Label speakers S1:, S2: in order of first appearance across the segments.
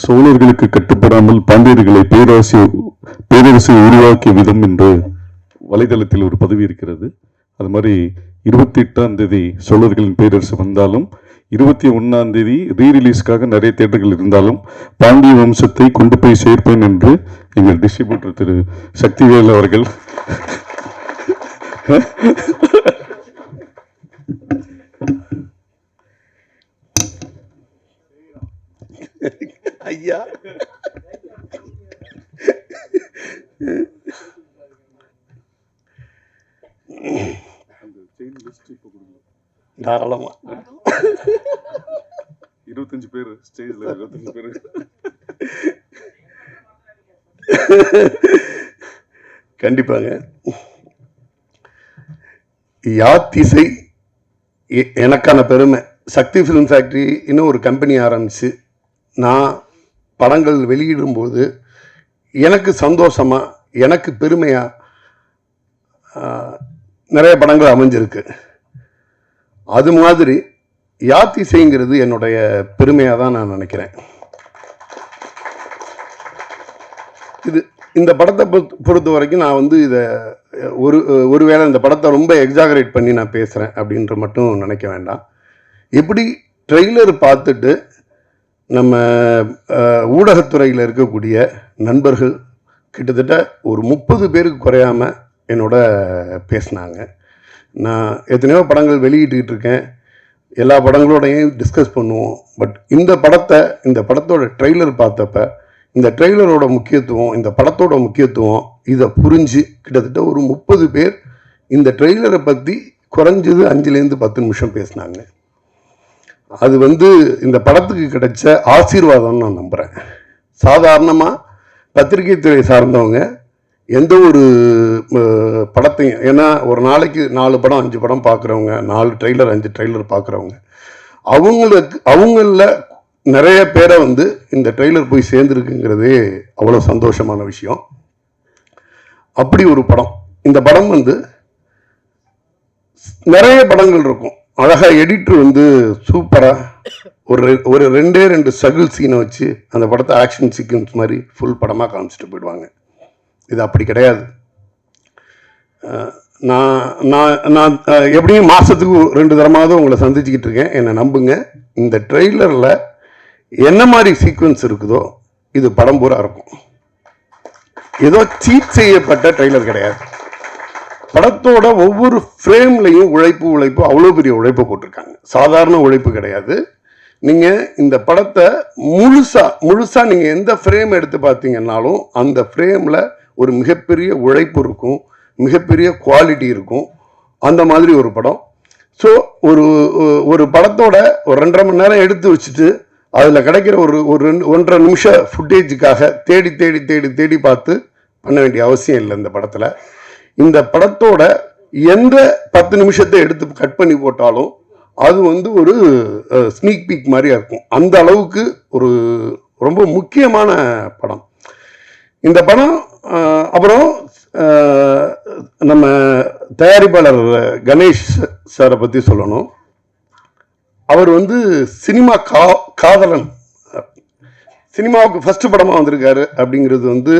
S1: சோழர்களுக்கு கட்டுப்படாமல் பாண்டியர்களை பேரரசை உருவாக்கிய விதம் என்று வலைதளத்தில் ஒரு பதிவு இருக்கிறது. அது மாதிரி 28ஆம் தேதி சோழர்களின் பேரரசு வந்தாலும் 21ஆம் தேதி ரீரிலீஸ்க்காக நிறைய தேட்டர்கள் இருந்தாலும் பாண்டிய வம்சத்தை கொண்டு போய் சேர்ப்பேன் என்று எங்கள் டிஸ்ட்ரிபியூட்டர் திரு சக்திவேல் அவர்கள்
S2: ஐயா தாராளமா
S1: 25 பேர் ஸ்டேஜ்ல 25 பேர்
S2: கண்டிப்பாங்க. யாத்திசை எனக்கான பெருமை. சக்தி ஃபிலிம் ஃபேக்ட்ரி இன்னும் ஒரு கம்பெனி ஆரம்பிச்சு நான் படங்கள் வெளியிடும்போது எனக்கு சந்தோஷமாக, எனக்கு பெருமையாக நிறைய படங்கள் அமைஞ்சிருக்கு. அது மாதிரி யாத்திசைங்கிறது என்னுடைய பெருமையாக தான் நான் நினைக்கிறேன். இந்த படத்தை பொறுத்த வரைக்கும் நான் வந்து இதை ஒருவேளை இந்த படத்தை ரொம்ப எக்ஸாகரேட் பண்ணி நான் பேசுகிறேன் அப்படின்ற மட்டும் நினைக்க வேண்டாம். எப்படி ட்ரெய்லர் பார்த்துட்டு நம்ம ஊடகத்துறையில் இருக்கக்கூடிய நண்பர்கள் கிட்டத்தட்ட ஒரு 30 பேருக்கு குறையாமல் என்னோட பேசினாங்க. நான் எத்தனையோ படங்கள் வெளியிட்டுக்கிட்டு இருக்கேன், எல்லா படங்களோடையும் டிஸ்கஸ் பண்ணுவோம். பட் இந்த படத்தோட ட்ரெய்லர் பார்த்தப்ப இந்த ட்ரெய்லரோட முக்கியத்துவம், இந்த படத்தோட முக்கியத்துவம் இதை புரிஞ்சு கிட்டத்தட்ட ஒரு 30 பேர் இந்த ட்ரெய்லரை பற்றி குறைஞ்சது 5லேருந்து 10 நிமிஷம் பேசினாங்க. அது வந்து இந்த படத்துக்கு கிடைச்ச ஆசீர்வாதம்னு நான் நம்புகிறேன். சாதாரணமாக பத்திரிகை துறை சார்ந்தவங்க எந்த ஒரு படத்தையும், ஏன்னா ஒரு நாளைக்கு 4 படம் 5 படம் பார்க்குறவங்க, 4 ட்ரெய்லர் 5 ட்ரெய்லர் பார்க்குறவங்க, அவங்களில் நிறைய பேரை வந்து இந்த ட்ரெய்லர் போய் சேர்ந்துருக்குங்கிறதே அவ்வளோ சந்தோஷமான விஷயம். அப்படி ஒரு படம். இந்த படம் வந்து நிறைய படங்கள் இருக்கும். அழகாக எடிட்டர் வந்து சூப்பராக ஒரு 2 ஸ்ட்ரகிள் சீனை வச்சு அந்த படத்தை ஆக்ஷன் சீக்வன்ஸ் மாதிரி ஃபுல் படமாக காமிச்சிட்டு போயிடுவாங்க. இது அப்படி கிடையாது. நான் எப்படியும் மாதத்துக்கு 2 தரமாவது உங்களை சந்திச்சுக்கிட்டு இருக்கேன், என்னை நம்புங்க. இந்த ட்ரெய்லரில் என்ன மாதிரி சீக்வன்ஸ் இருக்குதோ இது படம் பூரா இருக்கும். ஏதோ சீட் செய்யப்பட்ட ட்ரெய்லர் கிடையாது. படத்தோட ஒவ்வொரு ஃப்ரேம்லையும் உழைப்பு அவ்வளோ பெரிய உழைப்பு போட்டிருக்காங்க. சாதாரண உழைப்பு கிடையாது. நீங்கள் இந்த படத்தை முழுசாக நீங்கள் எந்த ஃப்ரேம் எடுத்து பார்த்தீங்கன்னாலும் அந்த ஃப்ரேமில் ஒரு மிகப்பெரிய உழைப்பு இருக்கும், மிகப்பெரிய குவாலிட்டி இருக்கும். அந்த மாதிரி ஒரு படம். ஸோ ஒரு படத்தோட ஒரு 2.5 மணி நேரம் எடுத்து வச்சுட்டு அதில் கிடைக்கிற ஒரு 1.5 நிமிஷம் ஃபுட்டேஜுக்காக தேடி பார்த்து பண்ண வேண்டிய அவசியம் இல்லை. இந்த படத்தில் இந்த படத்தோட எந்த 10 நிமிஷத்தை எடுத்து கட் பண்ணி போட்டாலும் அது வந்து ஒரு ஸ்னீக் பீக் மாதிரியா இருக்கும். அந்த அளவுக்கு ஒரு ரொம்ப முக்கியமான படம் இந்த படம். அப்புறம் நம்ம தயாரிப்பாளர் கணேஷ் சாரை பற்றி சொல்லணும். அவர் வந்து சினிமா காதலன். சினிமாவுக்கு ஃபஸ்ட்டு படமாக வந்திருக்காரு அப்படிங்கிறது வந்து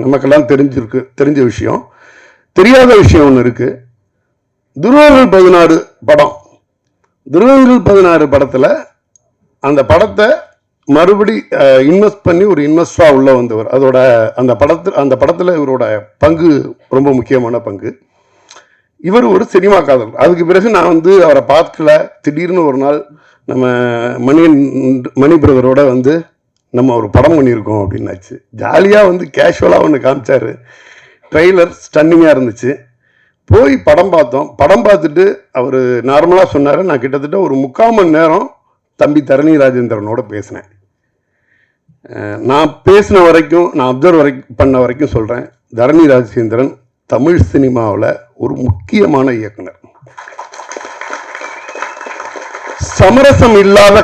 S2: நமக்கெல்லாம் தெரிஞ்ச விஷயம். தெரியாத விஷயம் ஒன்று இருக்குது. துருவங்கள் 16 படம். துருவங்கள் 16 படத்தில் அந்த படத்தை மறுபடி இன்வெஸ்ட் பண்ணி ஒரு இன்வெஸ்டராக உள்ள வந்தவர். அந்த படத்தில் இவரோட பங்கு ரொம்ப முக்கியமான பங்கு. இவர் ஒரு சினிமா காதல். அதுக்கு பிறகு நான் வந்து அவரை பார்க்கல. திடீர்னு ஒரு நாள் நம்ம மணி பிரதரோட வந்து நம்ம ஒரு படம் பண்ணியிருக்கோம் அப்படின்னாச்சு. ஜாலியாக வந்து கேஷுவலாக ஒன்று காமிச்சார். ட்ரெய்லர் ஸ்டன்னிங்காக இருந்துச்சு. போய் படம் பார்த்தோம். படம் பார்த்துட்டு அவர் நார்மலாக சொன்னார். நான் கிட்டத்தட்ட ஒரு 3/4 மணி நேரம் தம்பி தரணி ராஜேந்திரனோட பேசினேன். நான் பேசின வரைக்கும், நான் அப்சர்வ் பண்ண வரைக்கும் சொல்கிறேன், தரணி ராஜேந்திரன் தமிழ் சினிமாவில் ஒரு முக்கியமான இயக்குனர். சமரசம் இல்லாத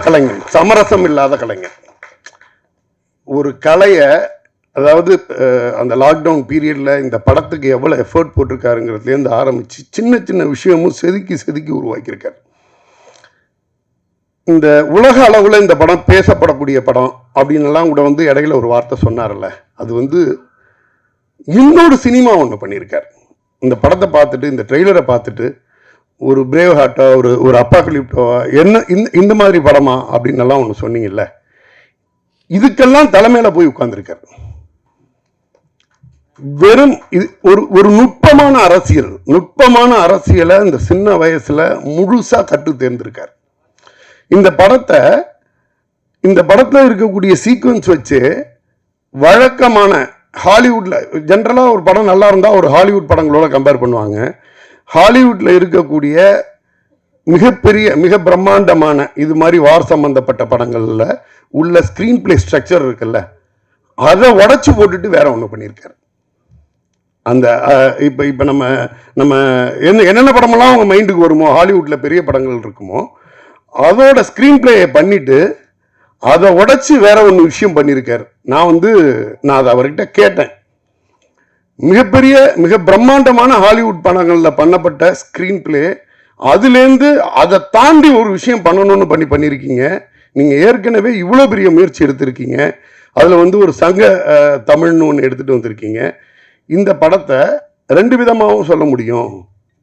S2: கலைஞர். ஒரு கலையை, அதாவது அந்த லாக்டவுன் பீரியடில் இந்த படத்துக்கு எவ்வளோ எஃபர்ட் போட்டிருக்காருங்கிறதுலேருந்து ஆரம்பித்து சின்ன விஷயமும் செதுக்கி உருவாக்கியிருக்கார். இந்த உலக அளவில் இந்த படம் பேசப்படக்கூடிய படம் அப்படின்னுலாம் கூட வந்து இடையில ஒரு வார்த்தை சொன்னார்ல, அது வந்து இன்னொரு சினிமா ஒன்று பண்ணியிருக்கார். இந்த படத்தை பார்த்துட்டு, இந்த ட்ரெய்லரை பார்த்துட்டு, ஒரு பிரேவ் ஹார்ட்டா, ஒரு அப்பாகலிப்டோவா, என்ன இந்த மாதிரி படமா அப்படின்னெல்லாம் ஒன்று சொன்னீங்கல்ல, இதுக்கெல்லாம் தலைமையில போய் உட்கார்ந்துருக்கார். வெறும் ஒரு நுட்பமான அரசியலை இந்த சின்ன வயசுல முழுசா கற்று தேர்ந்திருக்கார். இந்த படத்துல இருக்கக்கூடிய சீக்வன்ஸ் வச்சு வழக்கமான ஹாலிவுட்ல ஜென்ரலா ஒரு படம் நல்லா இருந்தா ஒரு ஹாலிவுட் படங்களோட கம்பேர் பண்ணுவாங்க. ஹாலிவுட்ல இருக்கக்கூடிய மிக பிரம்மாண்டமான இது மாதிரி வார் சம்பந்தப்பட்ட படங்கள்ல உள்ள ஸ்கிரீன் பிளே ஸ்ட்ரக்சர் இருக்குல்ல, அதை உடைச்சு போட்டுட்டு வேற ஒன்று பண்ணியிருக்காரு. அந்த இப்ப நம்ம என்னென்ன படமெல்லாம் அவங்க மைண்டுக்கு வருமோ, ஹாலிவுட்ல பெரிய படங்கள் இருக்குமோ, அதோட ஸ்கிரீன் பிளே பண்ணிட்டு அதை உடைச்சு வேற ஒன்று விஷயம் பண்ணியிருக்காரு. நான் அதை அவர்கிட்ட கேட்டேன். மிக பிரம்மாண்டமான ஹாலிவுட் படங்களில் பண்ணப்பட்ட ஸ்கிரீன் பிளே, அதுலேருந்து அதை தாண்டி ஒரு விஷயம் பண்ணணும்னு பண்ணியிருக்கீங்க. நீங்கள் ஏற்கனவே இவ்வளோ பெரிய முயற்சி எடுத்திருக்கீங்க. அதில் ஒரு சங்க தமிழ்னு ஒன்று எடுத்துகிட்டு வந்திருக்கீங்க. இந்த படத்தை ரெண்டு விதமாகவும் சொல்ல முடியும்.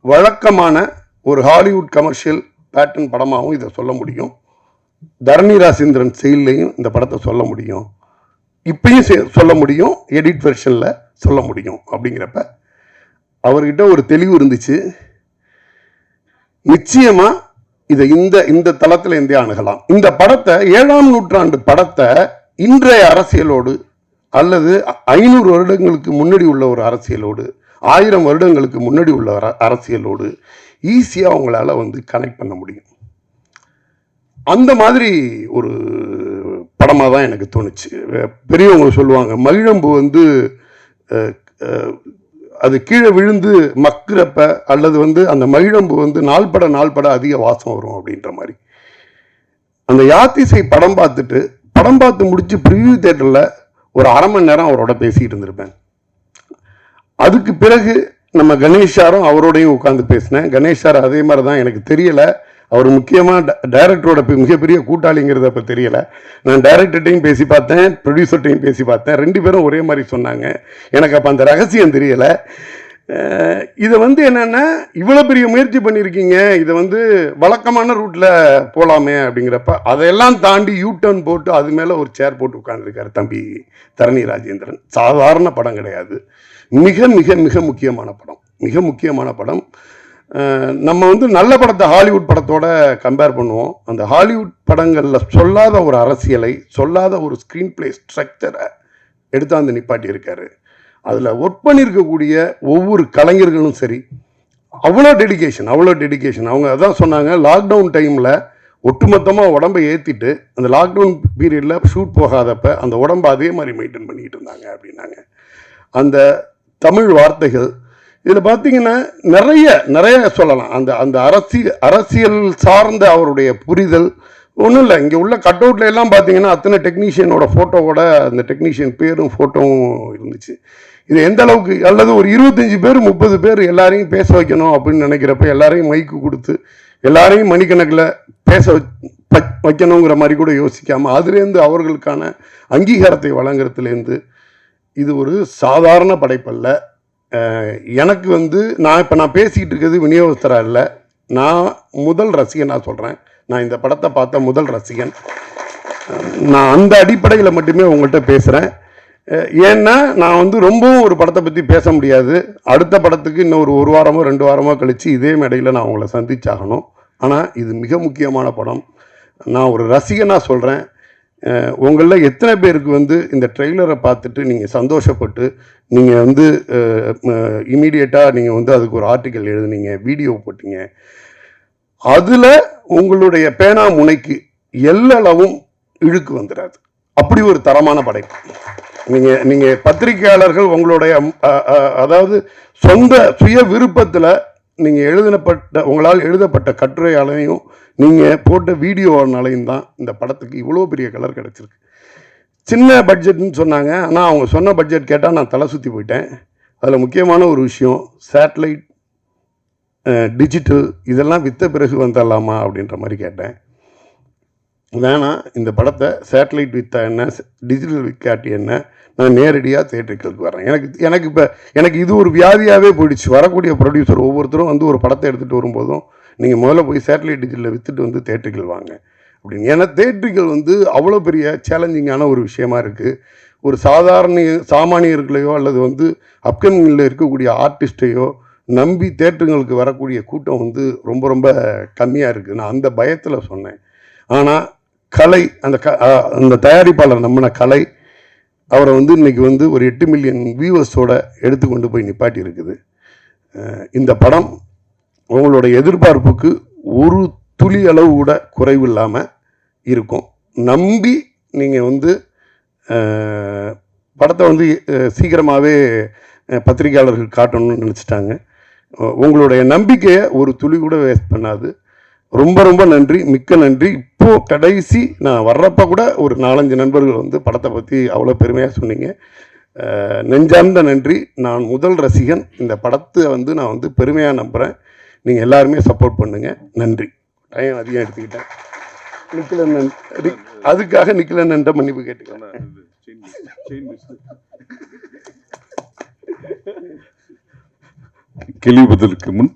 S2: வழக்கமான ஒரு ஹாலிவுட் கமர்ஷியல் பேட்டர்ன் படமாகவும் இதை சொல்ல முடியும். தரணி ராசேந்திரன் செயல்லையும் இந்த படத்தை சொல்ல முடியும், இப்பயும் சொல்ல முடியும், எடிட் வெர்ஷனில் சொல்ல முடியும். அப்படிங்கிறப்ப அவர்கிட்ட ஒரு தெளிவு இருந்துச்சு. நிச்சயமா இதை இந்த தளத்தில் இருந்தே அணுகலாம். இந்த படத்தை 7ஆம் நூற்றாண்டு படத்தை இன்றைய அரசியலோடு அல்லது 500 வருடங்களுக்கு முன்னாடி உள்ள ஒரு அரசியலோடு, 1000 வருடங்களுக்கு முன்னாடி உள்ள அரசியலோடு ஈஸியாக உங்களால் கனெக்ட் பண்ண முடியும். அந்த மாதிரி ஒரு படமாக தான் எனக்கு தோணுச்சு. பெரியவங்க சொல்லுவாங்க, மகிழம்பு அது கீழே விழுந்து மக்குறப்ப அல்லது அந்த மகிழம்பு நாள்பட அதிக வாசம் வரும் அப்படின்ற மாதிரி. அந்த யாத்திசை படம் பார்த்து முடிச்சு ப்ரிவியூ தியேட்டரில் ஒரு அரை மணி நேரம் அவரோட பேசிட்டு இருந்திருப்பேன். அதுக்கு பிறகு நம்ம கணேஷ் சாரும் அவரோடையும் உட்காந்து பேசினேன். கணேஷ் சார் அதே மாதிரி தான். எனக்கு தெரியலை, அவர் முக்கியமாக டைரக்டரோட மிகப்பெரிய கூட்டாளிங்கிறது அப்போ தெரியலை. நான் டைரக்டர்கிட்டையும் பேசி பார்த்தேன், ப்ரொடியூசர்கிட்டையும் பேசி பார்த்தேன். ரெண்டு பேரும் ஒரே மாதிரி சொன்னாங்க. எனக்கு அப்போ அந்த ரகசியம் தெரியலை. இதை என்னென்னா, இவ்வளோ பெரிய முயற்சி பண்ணியிருக்கீங்க, இதை வழக்கமான ரூட்டில் போகலாமே அப்படிங்கிறப்ப அதையெல்லாம் தாண்டி யூ டர்ன் போட்டு அது மேலே ஒரு சேர் போட்டு உட்காந்துருக்காரு தம்பி தரணி ராஜேந்திரன். சாதாரண படம் கிடையாது, மிக மிக மிக முக்கியமான படம். நம்ம நல்ல படத்தை ஹாலிவுட் படத்தோட கம்பேர் பண்ணுவோம். அந்த ஹாலிவுட் படங்களில் சொல்லாத ஒரு அரசியலை, சொல்லாத ஒரு ஸ்க்ரீன் பிளே ஸ்ட்ரக்சரை எடுத்தாந்து நிப்பாட்டி இருக்காரு. அதில் ஒர்க் பண்ணியிருக்கக்கூடிய ஒவ்வொரு கலைஞர்களும் சரி, அவ்வளோ டெடிகேஷன். அவங்க அதான் சொன்னாங்க, லாக்டவுன் டைமில் ஒட்டுமொத்தமாக உடம்பை ஏற்றிட்டு அந்த லாக்டவுன் பீரியடில் ஷூட் போகாதப்ப அந்த உடம்பை அதே மாதிரி மெயின்டைன் பண்ணிக்கிட்டு இருந்தாங்க அப்படின்னாங்க. அந்த தமிழ் வார்த்தைகள் இதில் பார்த்தீங்கன்னா நிறைய சொல்லலாம். அந்த அரசியல் சார்ந்த அவருடைய புரிதல் ஒன்றும் இல்லை. இங்கே உள்ள கட் அவுட்ல எல்லாம் பார்த்தீங்கன்னா அத்தனை டெக்னீஷியனோட ஃபோட்டோவோட அந்த டெக்னீஷியன் பேரும் ஃபோட்டோவும் இருந்துச்சு. இது எந்த அளவுக்கு, அல்லது ஒரு 25 பேர் 30 பேர் எல்லாரையும் பேச வைக்கணும் அப்படின்னு நினைக்கிறப்ப எல்லாரையும் மைக்கு கொடுத்து எல்லாரையும் மணிக்கணக்கில் பேச வைக்கணுங்கிற மாதிரி கூட யோசிக்காமல் அதுலேருந்து அவர்களுக்கான அங்கீகாரத்தை வழங்குறதுலேருந்து இது ஒரு சாதாரண படைப்பல்ல. எனக்கு நான் பேசிக்கிட்டு இருக்கிறது விநியோகஸ்தராக இல்லை, நான் முதல் ரசிகனாக சொல்கிறேன். நான் இந்த படத்தை பார்த்த முதல் ரசிகன். நான் அந்த அடிப்படையில் மட்டுமே உங்கள்கிட்ட பேசுகிறேன். ஏன்னா நான் ரொம்பவும் ஒரு படத்தை பற்றி பேச முடியாது. அடுத்த படத்துக்கு இன்னும் ஒரு வாரமோ 2 வாரமோ கழித்து இதே மேடையில் நான் உங்களை சந்திச்சாகணும். ஆனால் இது மிக முக்கியமான படம். நான் ஒரு ரசிகனாக சொல்கிறேன். உங்களில் எத்தனை பேருக்கு இந்த ட்ரெய்லரை பார்த்துட்டு நீங்கள் சந்தோஷப்பட்டு நீங்கள் இமீடியட்டாக நீங்கள் அதுக்கு ஒரு ஆர்டிக்கல் எழுதுனீங்க, வீடியோ போட்டீங்க, அதில் உங்களுடைய பேனா முனைக்கு எல்லளவும் இழுக்கு வந்துடாது. அப்படி ஒரு தரமான படைப்பு. நீங்கள் பத்திரிகையாளர்கள் உங்களுடைய அதாவது சொந்த சுய விருப்பத்தில் நீங்கள் உங்களால் எழுதப்பட்ட கட்டுரையாலையும் நீங்கள் போட்ட வீடியோனாலையும் தான் இந்த படத்துக்கு இவ்வளோ பெரிய கலர் கிடச்சிருக்கு. சின்ன பட்ஜெட்னு சொன்னாங்க, ஆனால் அவங்க சொன்ன பட்ஜெட் கேட்டால் நான் தலை சுற்றி போயிட்டேன். அதில் முக்கியமான ஒரு விஷயம், சேட்டலைட், டிஜிட்டல் இதெல்லாம் விற்ற பிறகு வந்துடலாமா அப்படின்ற மாதிரி கேட்டேன். வேணாம், இந்த படத்தை சேட்டலைட் வித்தா என்ன, டிஜிட்டல் விற்காட்டி என்ன, நான் நேரடியாக தேட்டர்களுக்கு வரேன். எனக்கு இது ஒரு வியாதியாகவே போயிடுச்சு. வரக்கூடிய ப்ரொடியூசர் ஒவ்வொருத்தரும் வந்து ஒரு படத்தை எடுத்துகிட்டு வரும்போதும் நீங்கள் முதல்ல போய் சேட்டலைட் டிஜிட்டலில் விற்றுட்டு வந்து தேட்டர்கள் வாங்க அப்படின்னு. ஏன்னா தேட்டர்கள் வந்து அவ்வளோ பெரிய சேலஞ்சிங்கான ஒரு விஷயமா இருக்குது. ஒரு சாமானியர்களையோ அல்லது வந்து அப்கமிங்கில் இருக்கக்கூடிய ஆர்டிஸ்ட்டையோ நம்பி தேட்டருங்களுக்கு வரக்கூடிய கூட்டம் வந்து ரொம்ப ரொம்ப கம்மியாக இருக்குது. நான் அந்த பயத்தில் சொன்னேன். ஆனால் கலை, அந்த தயாரிப்பாளர் நம்பின கலை அவரை வந்து இன்றைக்கி வந்து ஒரு 8 மில்லியன் வியூவர்ஸோட எடுத்து கொண்டு போய் நிப்பாட்டி இருக்குது. இந்த படம் உங்களோட எதிர்பார்ப்புக்கு ஒரு துளி அளவு கூட குறைவு இல்லாமல் இருக்கும். நம்பி நீங்கள் வந்து படத்தை வந்து சீக்கிரமாகவே பத்திரிகையாளர்கள் காட்டணும்னு நினச்சிட்டாங்க. உங்களுடைய நம்பிக்கையை ஒரு துளி கூட வேஸ்ட் பண்ணாது. ரொம்ப ரொம்ப நன்றி, மிக்க நன்றி. இப்போது கடைசி நான் வர்றப்போ கூட ஒரு 4-5 நண்பர்கள் வந்து படத்தை பற்றி அவ்வளோ பெருமையாக சொன்னீங்க. நெஞ்சார்ந்த நன்றி. நான் முதல் ரசிகன். இந்த படத்தை வந்து நான் வந்து பெருமையாக நம்புகிறேன். நீங்கள் எல்லாருமே சப்போர்ட் பண்ணுங்கள். நன்றி. டைம் அதிகம் எடுத்துக்கிட்டேன். நிக்கிலண்ணன் அதுக்காக நிக்கிலண்ணன்ட்ட மன்னிப்பு கேட்டுக்கிறேன்.
S1: கேள்வி பதிலுக்கு முன்